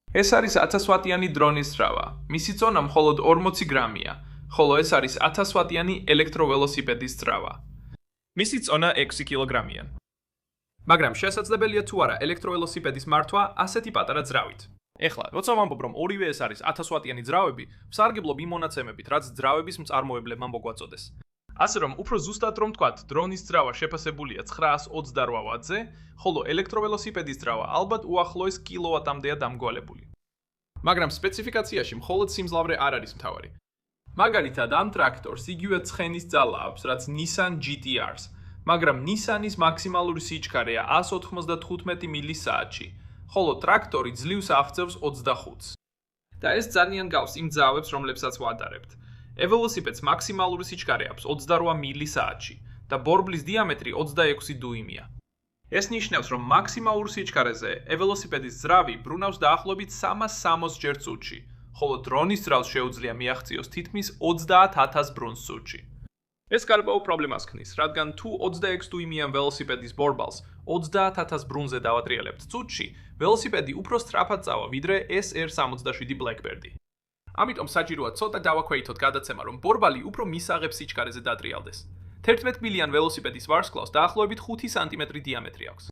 ეს არის 1000 ვატიანი დრონის ძრავა. მისი წონა მხოლოდ 40 გრამია, ხოლო ეს არის 1000 ვატიანი ელექტროველოსიპედის ძრავა. მისი წონა 6 კილოგრამია. მაგრამ შესაძლებელია თუ არა ელექტროველოსიპედის მართვა ასეთი პატარა ძრავით. ეხლა, როცა ვამბობ, რომ ორივე ეს არის 1000 ვატიანი ძრავები, ვსარგებლობ იმ მონაცემებით, რაც ძრავების მწარმოებლებმა მოგვაწოდეს. ასე რომ, უფრო ზუსტად რომ ვთქვათ, დრონის ძრავა შეფასებულია 928 ვატზე, ხოლო ელექტროველოსიპედის ძრავა ალბათ უახლოეს კილოვატამდეა დამგვალებული. მაგრამ სპეციფიკაციაში მხოლოდ სიმძლავრე არ არის მთავარი. მაგალითად, ამ ტრაქტორს იგივე ცხენის ძალა აქვს, რაც Nissan GT-R-ს, მაგრამ Nissan-ის მაქსიმალური სიჩქარეა 195 მილი/საათში, ხოლო ტრაქტორი ძლივს აღწევს 25-ს. და ეს ძალიან გავს იმ ძავებს, რომლებსაც ვადარებთ. ელველოსიპედს მაქსიმალური სიჩქარე აქვს 28 მილი/საათში და ბორბლის დიამეტრი 26 დუიმია. ეს ნიშნავს, რომ მაქსიმალურ სიჩქარეზე ელველოსიპედის ძრავი ბრუნავს დაახლოებით 360 ჯერ წუთში, ხოლო დრონის ძრავს შეუძლია მიაღწიოს თითქმის 30000 ბრუნს წუთში. ეს გარკვეულ პრობლემას ქმნის, რადგან თუ 26 დუიმიან ველოსიპედის ბორბალს 30000 ბრუნზე დავატრიალებთ წუთში, ველოსიპედი უფრო სწრაფად წავა, ვიდრე SR-67 Blackbird-ი. ამიტომ საჭიროა ცოტა დავაქვეითოთ გადაცემა, რომ ბორბალი უფრო მისაღებ სიჩქარეზე დატრიალდეს. 11 მილიან ველოსიპედის ვარსკვლავს დაახლოებით 5 სანტიმეტრი დიამეტრი აქვს.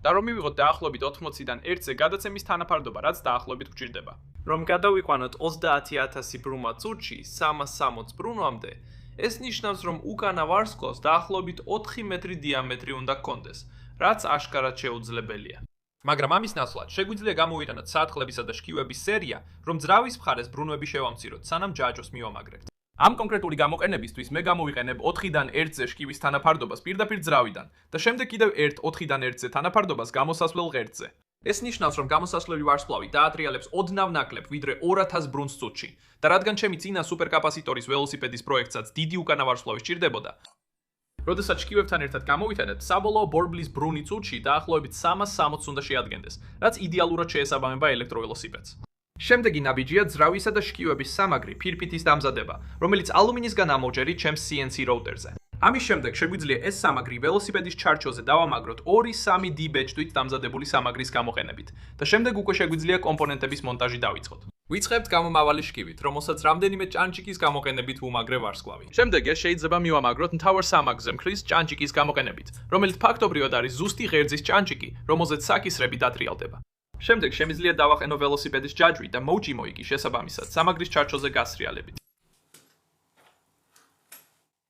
და რომ მივიღოთ დაახლოებით 80-დან 1-ზე გადაცემის თანაფარდობა, რაც დაახლოებით გვჭირდება. რომ გადავიყვანოთ 30000 ბრუნვა წუთში 360 ბრუნვამდე, ეს ნიშნავს, რომ უკანა ვარსკვლავს დაახლოებით 4 მეტრი დიამეტრი უნდა ჰქონდეს, რაც აშკარად შეუძლებელია. მაგრამ ამის ნაცვლად შეგვიძლია გამოვიყენოთ საათხლებისა და შქივების სერია, რომ ძრავის მხარეს ბრუნვები შევამციროთ, სანამ ჯაჯოს მივამაგრებთ. ამ კონკრეტული გამოყენებისთვის მე გამოვიყენებ 4-დან 1-ზე შქივის თანაფარდობას პირდაპირ ძრავიდან და შემდეგ კიდევ 4-დან 1-ზე თანაფარდობას გამოსასვლელ ღერძზე. ეს ნიშნავს, რომ გამოსასვლელი ვარსკვლავი დაატრიალებს ოდნავ ნაკლებ, ვიდრე 2000 ბრუნს წუთში და რადგან ჩემი წინა სუპერკაპასიტორის ველოსიპედის პროექტსაც დიდი უკანა ვარსკვლავი სჭირდებოდა, როდესაც შქივებთან ერთად გამოვიტანეთ, საბოლოო ბორბლის ბრუნი წუთში დაახლოებით 360 უნდა შეადგენდეს, რაც იდეალურად შეესაბამება ელექტროველოსიპედს. შემდეგი ნაბიჯია ძრავისა და შქივების სამაგრი ფირფიტის დამზადება, რომელიც ალუმინისგან ამოვჯერით ჩემს CNC როუტერზე. ამის შემდეგ შეგვიძლია ეს სამაგრი ველოსიპედის ჩარჩოზე დავამაგროთ 2-3 D ბეჭდვით დამზადებული სამაგრის გამოყენებით და შემდეგ უკვე შეგვიძლია კომპონენტების მონტაჟი დავიწყოთ. ვიწყებთ გამომავალი შქივით, რომელსაც რამდენიმე ჭანჭიკის გამოყენებით ვუმაგრე ვარსკვლავი. შემდეგ ეს შეიძლება მივამაგროთ მთავარ სამაგზე მხრის ჭანჭიკის გამოყენებით, რომელიც ფაქტობრივად არის ზუსტი ღერძის ჭანჭიკი, რომელზეც საკისრები დატრიალდება. შემდეგ შემიძლია დავაყენო ველოსიპედის ჯაჭვი და მოუჭიმო იგი შესაბამისად სამაგრის ჩარჩოზე გასრიალებით.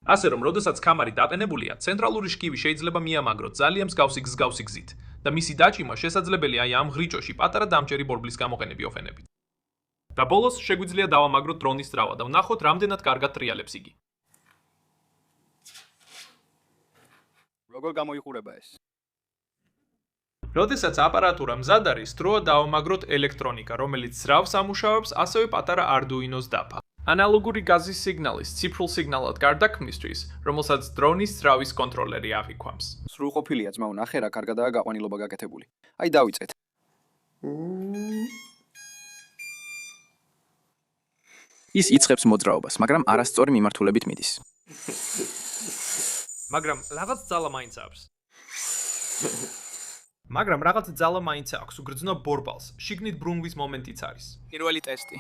ასე რომ, როდესაც კამარი დატენებულია, ცენტრალური შქივი შეიძლება მიამაგროთ ძალიან მსგავსი გზით და მისი დაჭიმა შესაძლებელია ამ ღრიჭოში პატარა დამჭერი ბორბლის გამოყენები ოფენებით. და ბოლოს შეგვიძლია დავამაგროთ დრონის ძრავა და ვნახოთ, რამდენად კარგად ტრიალებს იგი. როგორ გამოიყურება ეს? როდესაც აპარატურა მზად არის, დროა დავამაგროთ ელექტრონიკა, რომელიც ძრავს ამუშავებს, ასევე პატარა Arduino-ს დაფა. ანალოგური გაზის სიგნალის ციფრულ სიგნალად გარდაქმნისთვის, რომელსაც დრონის ძრავის კონტროლერი აღიქვამს. სრულყოფილია ძმაო, ნახე რა კარგადაა გაყვანილობა გაკეთებული. აი დავიწყეთ. ის იწყებს მოძრაობას, მაგრამ არასწორი მიმართულებით მიდის. მაგრამ რაღაც ძალა მაინც აქვს, უგრძნო ბორბალს, შიგნით ბრუნვის მომენტიც არის. პირველი ტესტი.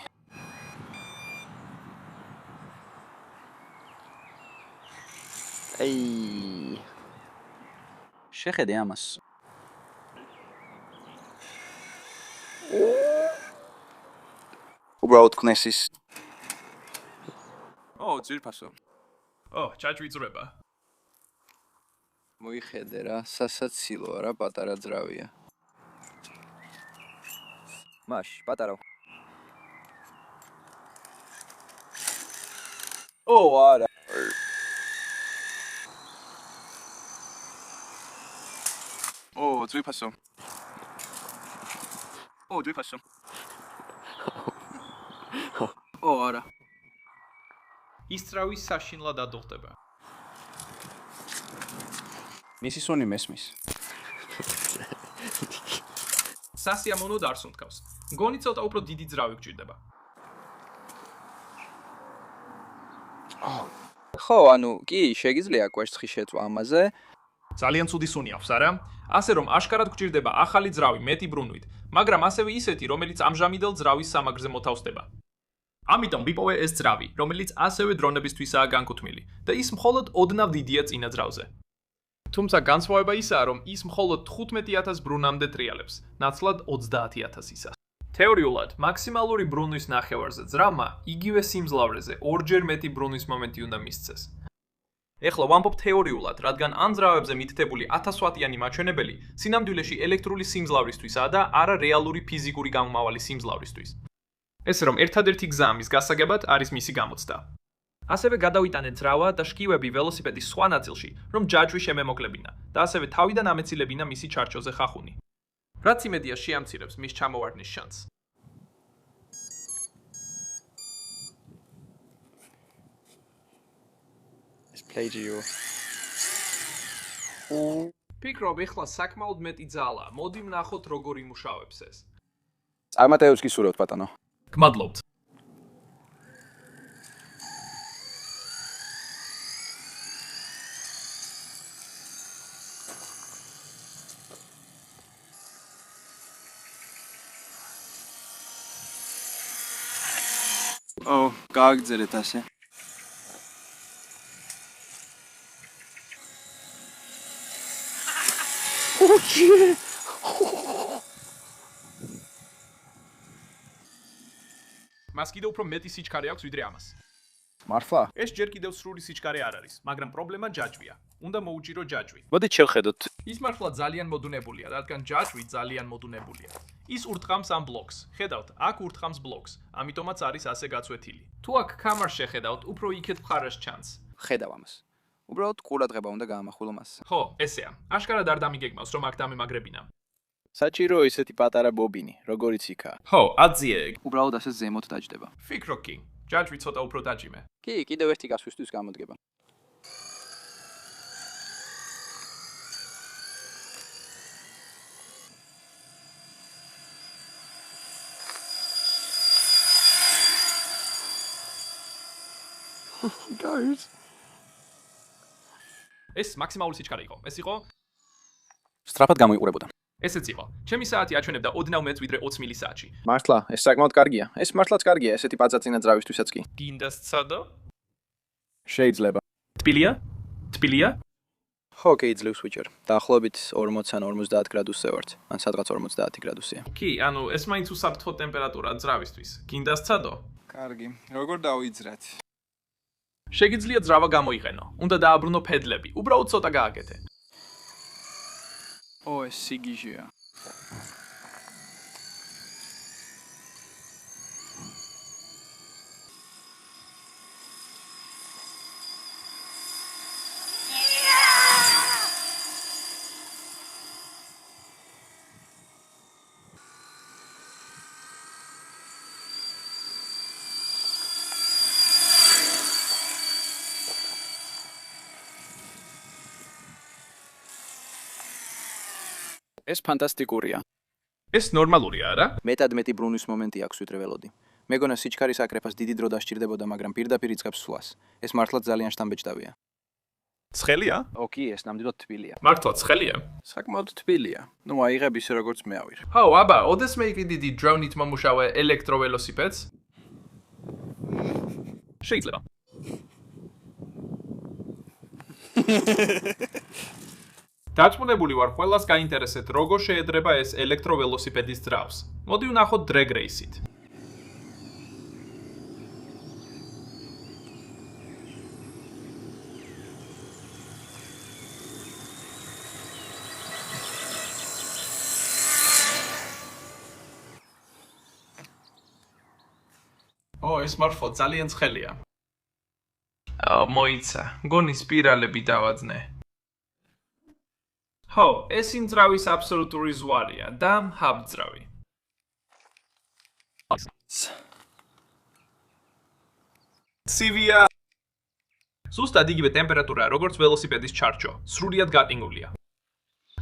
აი. შეხედე ამას. უბრალოდ ქნესის. ძვირფასო. ჯაჭვი იწრება. მოიხედე რა, სასაცილოა რა, პატარა ძრავია. მაშ, პატარავ. არა. ძვირფასო. ძვირფასო. არა. ის ძრავი საშინლად ადოხდება. მისი სუნი მესმის. სასიამოვნოდ არ სუნთქავს. მგონი ცოტა უფრო დიდი ძრავი გჭირდება. ხო, ანუ კი, შეგიძლია კვერცხი შეწვა ამაზე. ძალიან ცუდი სუნი აქვს, არა? ასე რომ აშკარად გჭირდება ახალი ძრავი მეტი ბრუნვით, მაგრამ ასევე ისეთი, რომელიც ამჟამიდელ ძრავის სამაგრზე მოთავსდება. ამიტომ ვიპოვე ეს ძრავი, რომელიც ასევე დრონებისთვისაა განკუთვნილი და ის მხოლოდ ოდნავ დიდია წინა ძრავზე. თუმცა განსხვავება ისაა, რომ ის მხოლოდ 15,000 ბრუნამდე ტრიალებს, ნაცვლად 30,000-ისა. თეორიულად, მაქსიმალური ბრუნვის ნახევარზე ძრავმა იგივე სიმძლავრეზე ორჯერ მეტი ბრუნვის მომენტი უნდა მისცეს. ეხლა ვამბობ თეორიულად, რადგან ამ ძრავებზე მითითებული 1000 ვატიანი მაჩვენებელი სინამდვილეში ელექტრული სიმძლავრისთვისაა და არა რეალური ფიზიკური გამომავალი სიმძლავრისთვის. ეს რომ ერთადერთი გზა ამის გასაგებად არის მისი გამოცდა. ასევე გადავიტანეთ ძრავა და შკივები ველოსიპედის სხვა ნაწილში, რომ ჯაჭვი შემემოკლებინა და ასევე თავიდან ამეცილებინა მისი ჩარჩოზე ხახუნი. რაც იმედია შეამცირებს მის ჩამოვარდნის შანსს. ფიქრობ, ეხლა საკმაოდ მეტი ძალა, მოდი ვნახოთ როგორ იმუშავებს ეს. წარმატებებს გისურვებთ, ბატონო. გმადლობთ. გააგრძელეთ ასე. მას კიდევ უფრო მეტი სიჩქარე აქვს ვიდრე ამას. მართლა? ეს ჯერ კიდევ სრული სიჩქარე არ არის, მაგრამ პრობლემა ჯაჭვია. უნდა მოუჭირო ჯაჭვი. მოდით შევხედოთ. ის მართლა ძალიან მოდუნებულია, რადგან ჯაჭვი ძალიან მოდუნებულია. ის ურტყამს ამ ბლოკს. ხედავთ, აქ ურტყამს ბლოკს, ამიტომაც არის ასე გაწვეთილი. თუ აქ კამარს შეხედავთ, უფრო იქეთ მხარეს ჩანს. ხედავ ამას. უბრალოდ ყურადღება უნდა გაამახვილო მას. ხო, ესეა. აშკარად არ დამიგეგმავს, რომ აქ დამემაგრებინა. საჭირო ისეთი პატარა ბობინი, როგორიც იქაა. ხო, adzიე. უბრალოდ ასე ზემოთ დაჯდება. ფიქრო კი. ჯაჭვი ცოტა უფრო დაჭიმე. კი, კიდევ ერთი გასვლისთვის გამოდგება. Guys. ეს მაქსიმალური სიჩქარე იყო. ეს იყო სწრაფად გამოიყურებოდა. ესეც იყო. ჩემი საათი აჩვენებდა ოდნავ მეტს ვიდრე 20 მილისაათში. მართლა, ეს საკმაოდ კარგია. ეს მართლაც კარგია, ესეთი პაწაწინა ძრავისთვისაც კი. გინდა სცადო? შეიძლება. თბილია? თბილია? ხო, იძლევს ვიჯერ. დაახლოებით 40 ან 50 გრადუსზე ვართ. ან სადღაც 50 გრადუსია. კი, ანუ ეს მაინც უსაფრთხო ტემპერატურაა ძრავისთვის. გინდა სცადო? კარგი. როგორ დავიძრათ? შეგიძლია ძრავა გამოიყენო. უნდა დააბრუნო ფედლები. უბრალოდ ცოტა გააკეთე. ეს სიგიჟეა. ეს ფანტასტიკურია. ეს ნორმალურია, არა? მეტად მეტი ბრუნვის მომენტი აქვს ვიდრე ველოდი. მეგონა სიჩქარის აკრეფას დიდი დრო დასჭირდებოდა, მაგრამ პირდაპირ იწყებს სვლას. ეს მართლა ძალიან შთამბეჭდავია. ცხელია? კი, ეს ნამდვილად თბილია. მართლა ცხელია? საკმაოდ თბილია. ნუ აიღებ ისე როგორც მე ავიღებ. ხო, აბა, ოდესმე იგი დიდი დრონით მომუშავე ელექტროველოსიპედს? შეიძლება. დარწმუნებული ვარ, ყველას გაინტერესეთ, როგორ შეედრება ეს ელექტროველოსიპედის ძრავს. მოდი ვნახოთ drag race-ით. ეს მართლა ძალიან ცხელია. მოიცა, გონი სპირალები დავაძნე. ხო, ეს იმ ძრავის აბსოლუტური ზვარია და მჰაბძრავი. ცივია. ზუსტად იგივე ტემპერატურაა, როგორც ველოსიპედის ჩარჩო, სრულიად გატინგულია.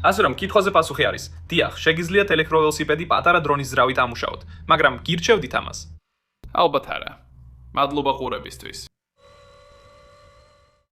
ასე რომ, კითხვაზე პასუხი არის: დიახ, შეგიძლიათ ელექტროველოსიპედი პატარა დრონის ძრავით ამუშაოთ, მაგრამ გირჩევდით ამას? ალბათ არა. მადლობა ყურებისთვის.